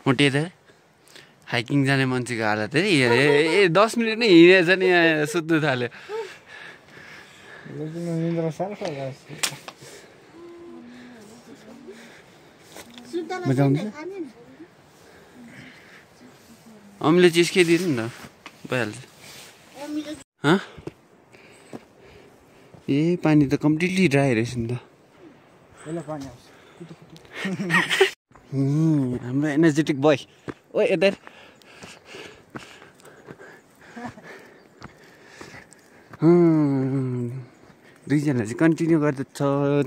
मोटे त हाइकिङ जाने मान्छेको हालत ए 10 मिनट नै हिँडेछ नि यहाँ सुत्नु थाल्यो अम्मीले चिज के दिनु नि त भइहाल्छ ए पानी त कम्प्लिटली ड्राई रहेछ नि त हाम्रो एनर्जेटिक बोय ओ यता दुईजना चाहिँ कन्टिन्यू गर्दैछ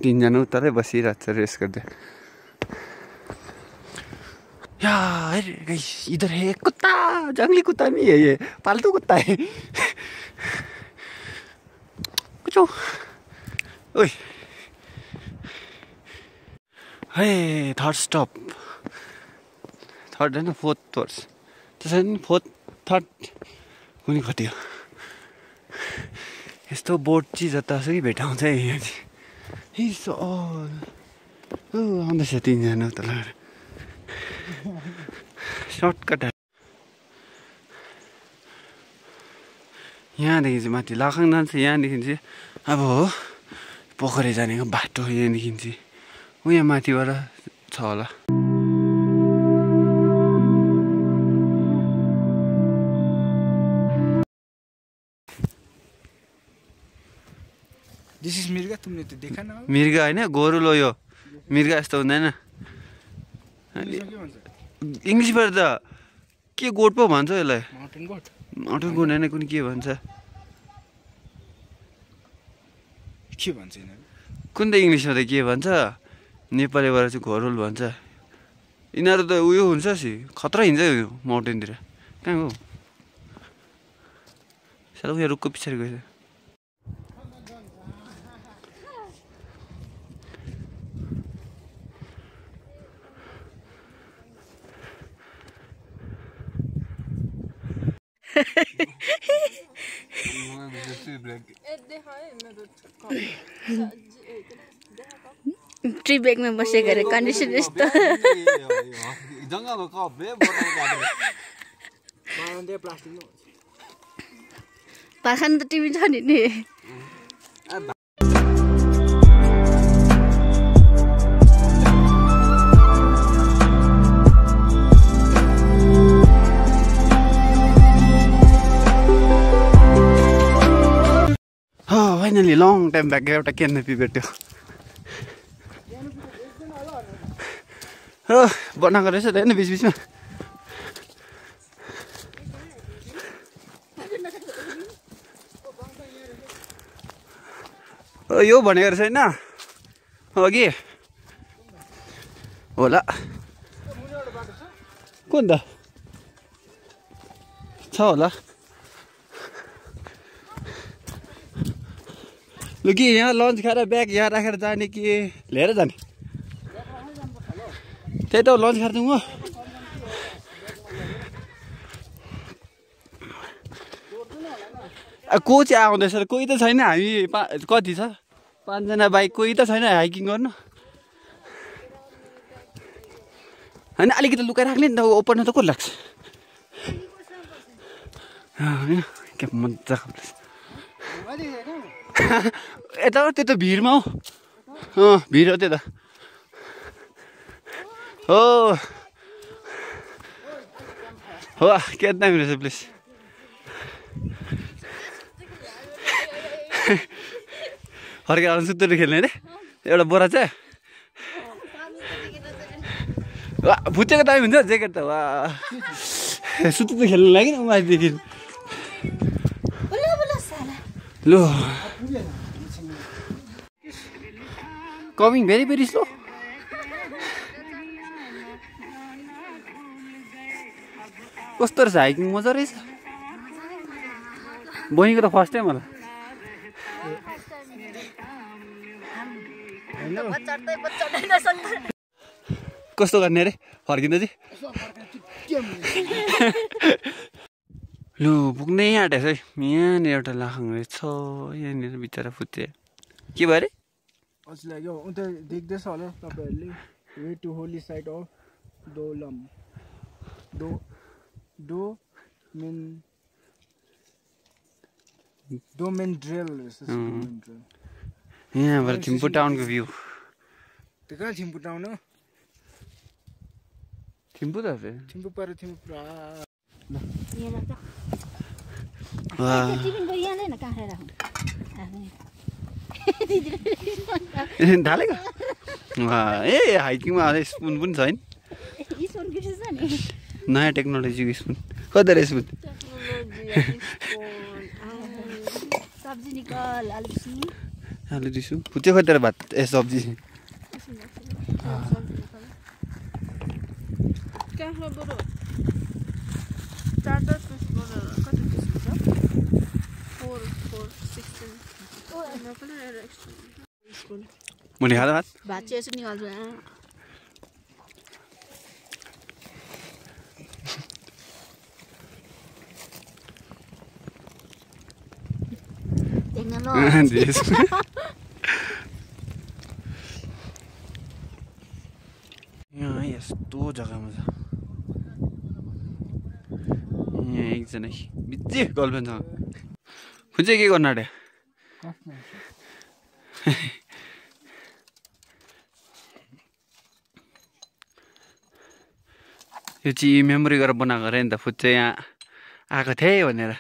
तीनजना उतारै बसिरहेको छ रेस्ट गर्दै यार इधर है कुत्ता जंगली कुत्ता नहीं है ये पालतू कुत्ता है कुछ ओए हे थर्ड स्टप थर्ड है ना फोर्थ वर्ष त्यसरी नि फोर्थ थर्ड कुनै खट्यो यस्तो बोट चाहिँ जतासुकै भेटाउँछ यहाँ चाहिँ आउँदैछ तीनजना उता लगेर सर्टकट यहाँदेखि चाहिँ माथि लाखाङ जान्छ यहाँदेखि चाहिँ अब हो पोखरी जानेको बाटो यहाँदेखि चाहिँ यहाँ माथिबाट छ होला दिस इज मिर्गा तुमले त देखा न मिर्गा हैन गोरुलो यो मिर्गा यस्तो हुँदैन इङ्ग्लिसबाट त के गोठ पो भन्छ यसलाई माउन्टेन गोठ होइन कुनै के भन्छ कुन त इङ्ग्लिसमा त के भन्छ नेपालीबाट चाहिँ घोरुल भन्छ यिनीहरू त उयो हुन्छ सि खतरा हिँड्छ यो माउन्टेनतिर कहाँ हो साला उयो रुखको पछाडि गएछ ट्री ब्रेकमा बसेको अरे कन्डिसन यस्तो पाखान त टिभी छ नि फाइनली लङ टाइम ब्याक एउटा क्यानपी भेट्यो हो बनाएको रहेछ त होइन बिचबिचमा यो भनेको रहेछ होइन अघि होला कुन त छ होला लु कि यहाँ लन्च खाएर ब्याग यहाँ राखेर जाने कि लिएर जाने त्यही त लन्च खाएर जाउँ हो को चाहिँ आउँदैछ कोही त छैन हामी कति छ 5 जना बाइक कोही त छैन हाइकिङ गर्नु होइन अलिकति लुकाइराख्ने नि त ओपन त को लाग्छ के मजा यता त्यो त भिडमा हो भिड हो त्यो त हो के दामी रहेछ प्लिज फर्केर आउनु सुत्तुरी खेल्ने अरे एउटा बोरा चाहिँ वा भुटेको दामी हुन्छ ज्याकेट त वा सुत्तुरी खेल्नु लागि नि माथिदेखि लो कमिङ भेरी भेरी स्लो कस्तो रहेछ हाइकिङ मजा रहेछ बहिनीको त फर्स्ट टाइम होला कस्तो गर्ने अरे फर्किँदा चाहिँ लु पुग्नै आँटेछ है यहाँनिर एउटा लाखाङ रहेछ यहाँनिर बिचरा फुत्ते के भयो अरे अझ लाग्यो उता देख्दैछ होला तपाईँहरूले way to holy site of दोलम डोमेन्ड्रेल यहाँबाट थिम्पू टाउनको भ्यू त्यो कहाँ थिम्पू टाउन हो थिम्पू त थिम्पू पर थिम्पू पुरा ढालेको ए हाइकिङमा अझै स्पुन पनि छैन नयाँ टेक्नोलोजीको स्पुन कति रहेछ स्पुन सब्जी निकाल आलु दिसु फुच्यो खै तेरो भात ए सब्जी मुनि खाँदा भात भात चाहिँ यसो निकाल्छु यहाँ यस्तो जग्गामा छ यहाँ एकजना बिजी गर्लफ्रेन्डसँग फुच्चे के गर्नु आँट्यो यो चाहिँ मेमोरी गरेर बनाएको अरे नि त फुच्चे यहाँ आएको थिएँ भनेर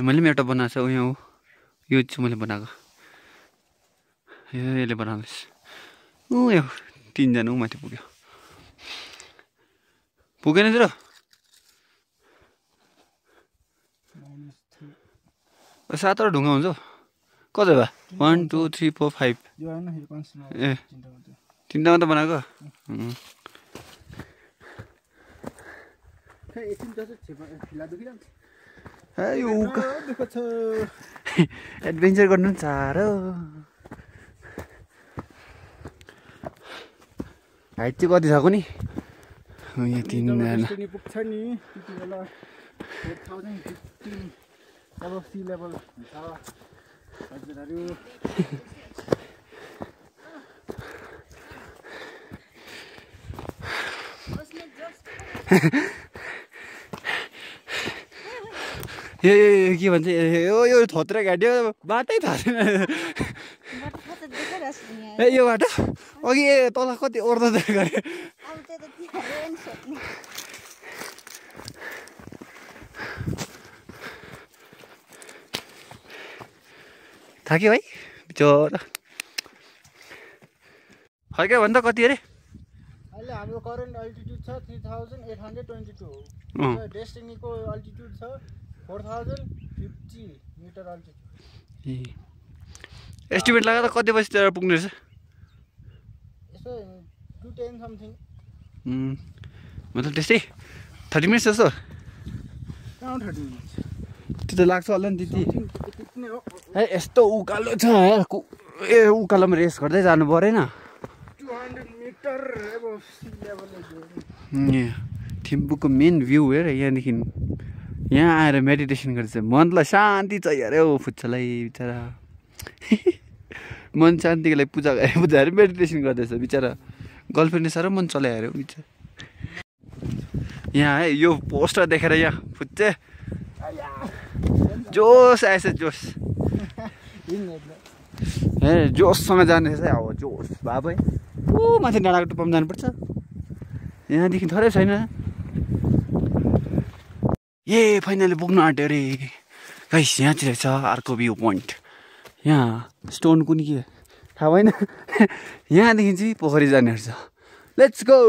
मैले पनि एउटा बनाएको छ उयो यो चाहिँ मैले बनाएको यसले बनाउँदैछ यो 3 जना माथि पुग्यो पुगेन तिरो 7 वटा ढुङ्गा हुन्छ कति भयो 1 2 3 4 5 ए 3टा मात्र बनाएको एडभेन्चर गर्नु पनि साह्रो हाइट चाहिँ कति छ नि यहाँ 3 जना पुग्छ नि त्यति बेला 4015 अब सी लेभल हुन्छ हजुरहरु ए के भन्छ यो थोत्रे गाडी बाटै थाहा छैन ए यो बाटो अघि तल कति ओर्दा गरे थाक्यो भाइ बिचरा खै भन्दा कति अरे अहिले हाम्रो करेन्ट अल्टिट्युड छ 3822 हो डेस्टिनीको अल्टिट्युड छ 4050 मिटर अल्टिट्युड एस्टिमेट लगाएर कति बजीतिर पुग्ने रहेछ यसो 210 समथिङ मतलब त्यस्तै 30 मिनट जस्तो कहाँ 30 मिनट त्यो त लाग्छ होला नि त्यति ए यस्तो उकालो छ यार ए उकालोमा रेस गर्दै जानु परेन 200 मिटर एबभ सी लेभल थिम्पूको मेन भ्यू हेर यहाँदेखि यहाँ आएर मेडिटेसन गर्छ मनलाई शान्ति चाहियो अरे ओ फुच्चालाई बिचरा मन शान्तिको लागि पूजा गरेर मेडिटेसन गर्दैछ बिचरा गर्लफ्रेन्डले साह्रो मन चलायो अरे बिचरा यहाँ है यो पोस्टर देखेर यहाँ फुच्चे जोस आएछ जोस ए जोससँग जाने रहेछ अब जोस भए भयो ऊ माथि डाँडाको टुप्पामा जानुपर्छ यहाँदेखि थोरै छैन ए फाइनली पुग्नु आँट्यो अरे गाइस यहाँ चाहिँ रहेछ अर्को भ्यू पोइन्ट यहाँ स्टोन कुनै के थाहा भएन यहाँदेखि चाहिँ पोखरी जाने रहेछ लेट्स गो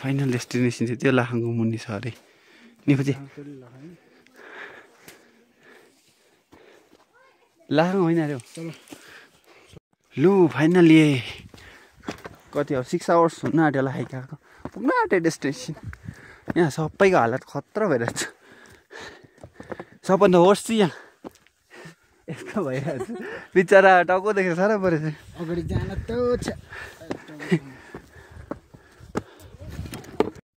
फाइनल डेस्टिनेसन चाहिँ त्यो लाखाङको मुनि छ अरे नि खोजी लाखाङ होइन अरे लु फाइनली कति अब 6 आवर्स हुन आँट्यो होला हाइक पुग्न आँट्यो डेस्टिनेसन यहाँ सबैको हालत खतरा भइरहेछ सबभन्दा वर्स्ट चाहिँ यहाँ यस्तो भइरहेछ बिचरा टाउको देखेर साह्रो परेछ अगाडि जान त छ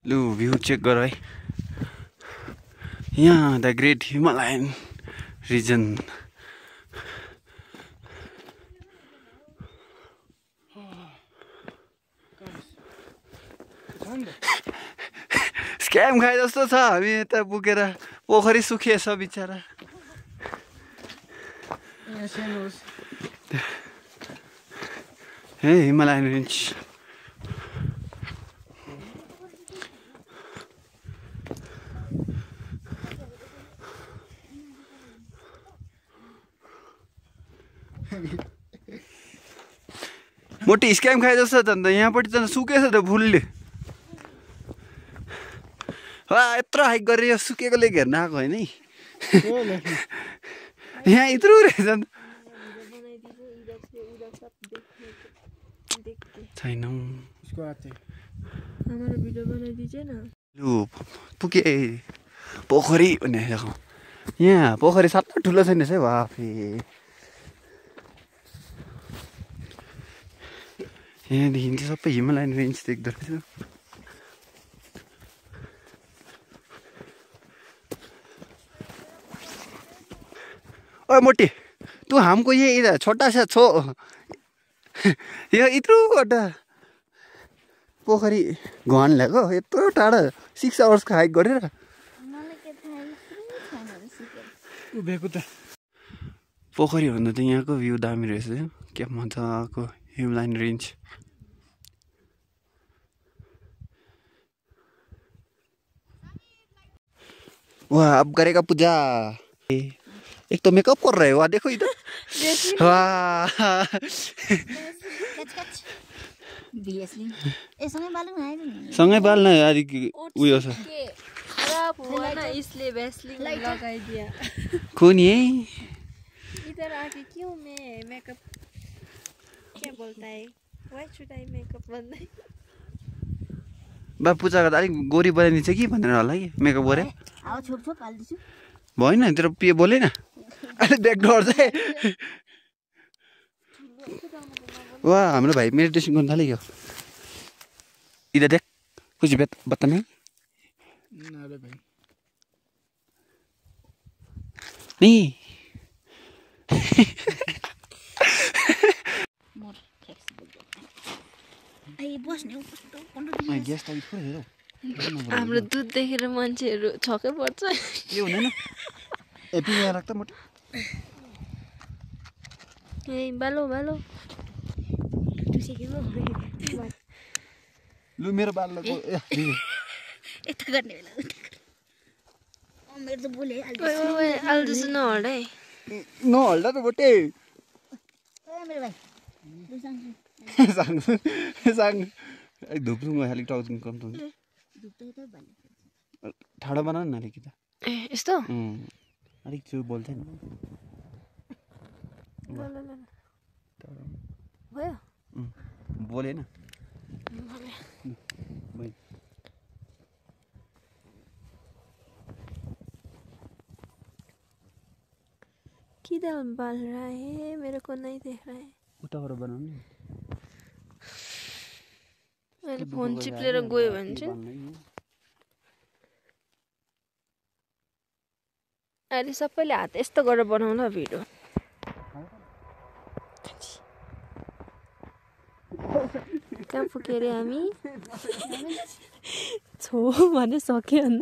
लु भ्यू चेक गर है यहाँ the great Himalayan region scam खाए जस्तो छ हामी यता पुगेर पोखरी सुकिएछ बिचरा हे हिमालयन रेन्ज मोटी स्क्याम खाए जस्तो छ नि त यहाँपट्टि त सुकेछ त फुलले यत्रो हाइक गरेर यो सुकेकोले घेर्न आएको होइन है यहाँ यत्रो रहेछ छैन लु पुगे पोखरी भन्ने जग्गा यहाँ पोखरी साह्रै ठुलो छैन है बाफे यहाँदेखि चाहिँ सबै हिमालयन रेन्ज देख्दो रहेछ ओ मोटी तू हमको ये इधर छोटा सा छो यो यत्रोवटा पोखरी घन ल्याएको यत्रो टाढा 6 आवर्सको हाइक गरेर पोखरी भन्दा त यहाँको भ्यू दामी रहेछ क्या मजाको हिमालयन रेन्ज वाह अब करेगा पूजा एक तो मेकअप कर रहे हो वाह देखो इधर वाह सँगै बाल्न अलिक उयो छ इसलिए वैसलीन लगाई दिया कौन है इधर आके क्यों मैं मेकअप क्या बोलता है व्हाई शुड आई मेकअप भन्दै बा पूजा गर्दा अलिक गोरी बनाइदिन्छ कि भनेर होला कि मेकअप गरे भएन तेरो पिए बोले न अलिक ब्याकडोर चाहिँ वाह हाम्रो भाइ मेडिटेसन गर्न थाल्यो क्या इधर देख कुछ बता नहीं नहीं हाम्रो दुध देखेर मान्छेहरू छक्कै पर्छ यो हुँदैन एपी यहाँ राख्दा मोटो ए बालो बालो लु मेरो बाल्लो यता गर्ने बेला मेरो त बोले आल्दो छ नहल्ड है नहल्दा त बोटे मेरो भाइ सांग सांग धुप्रुङ अलिक टाउजिङ कम त हुन्छ ठाडो बनाउनु न अलिकति ए यस्तो अलिक त्यो बोल्छ नि भयो बोलेन किधर बाल रहा है मेरे को नहीं देख रहा है उताबाट बनाउनु नि मैले फोन चिप्लेर गयो भने चाहिँ अहिले सबैले हात यस्तो गरेर बनाउनु भिडियो कहाँ पुग्यो अरे हामी छो भने सक्यो अन्त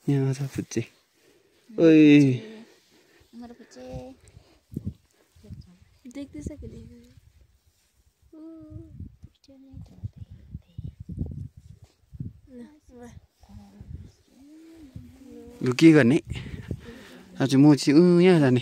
यहाँ छ पुच्चे ओइ देख्दैछ कि लु के गर्ने आज म चाहिँ यहाँ जाने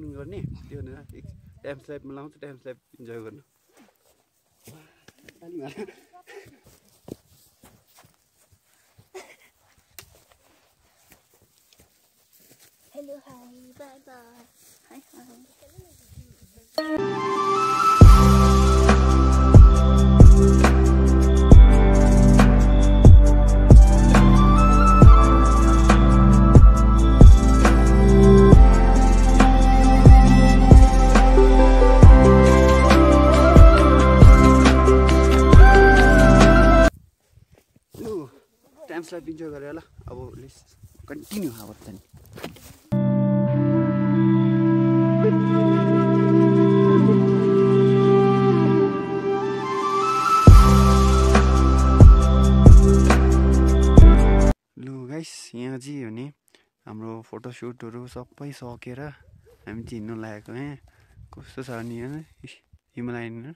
स्विमिङ गर्ने त्यो भनेर टाइम स्ल्यापमा लाउँछ टाइम स्ल्याप इन्जोय गर्नु Hello, hi, bye bye. Hi, hi. Time slap enjoy गरेर ल अब लेट्स कन्टिन्यू अब त नि गाइस यहाँ चाहिँ हो नि हाम्रो फोटोसुटहरू सबै सकेर हामी चाहिँ हिँड्नु लागेको यहाँ कस्तो छ नि होइन हिमालयन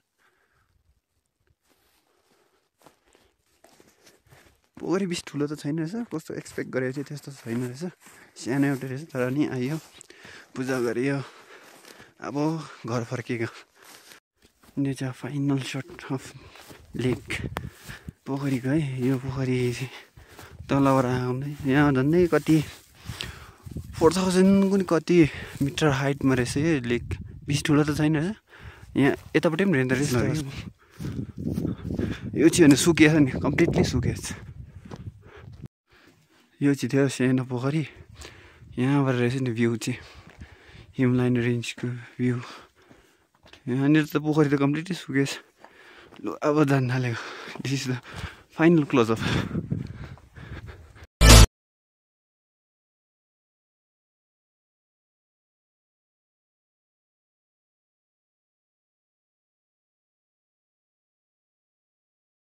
पोखरी बेसी ठुलो त छैन रहेछ कस्तो एक्सपेक्ट गरेको थियो त्यस्तो छैन रहेछ सानो एउटा रहेछ तर नि आयो पूजा गरियो अब घर फर्किएको यो चाहिँ फाइनल सट अफ लेक पोखरीको है यो पोखरी तलबाट आउँदै यहाँ झन्डै कति 4000 कुनै कति मिटर हाइटमा रहेछ यो लेक बेसी ठुलो त छैन रहेछ यहाँ यतापट्टि पनि रेन्दो रहेछ यो चाहिँ होइन सुकेछ नि कम्प्लिटली सुकेछ यो चाहिँ थियो सानो पोखरी यहाँबाट रहेछ नि भ्यू चाहिँ हिमालयन रेन्जको भ्यू यहाँनिर त पोखरी त कम्प्लिटली सुकेछ लु अब जान थालेको this is the final close up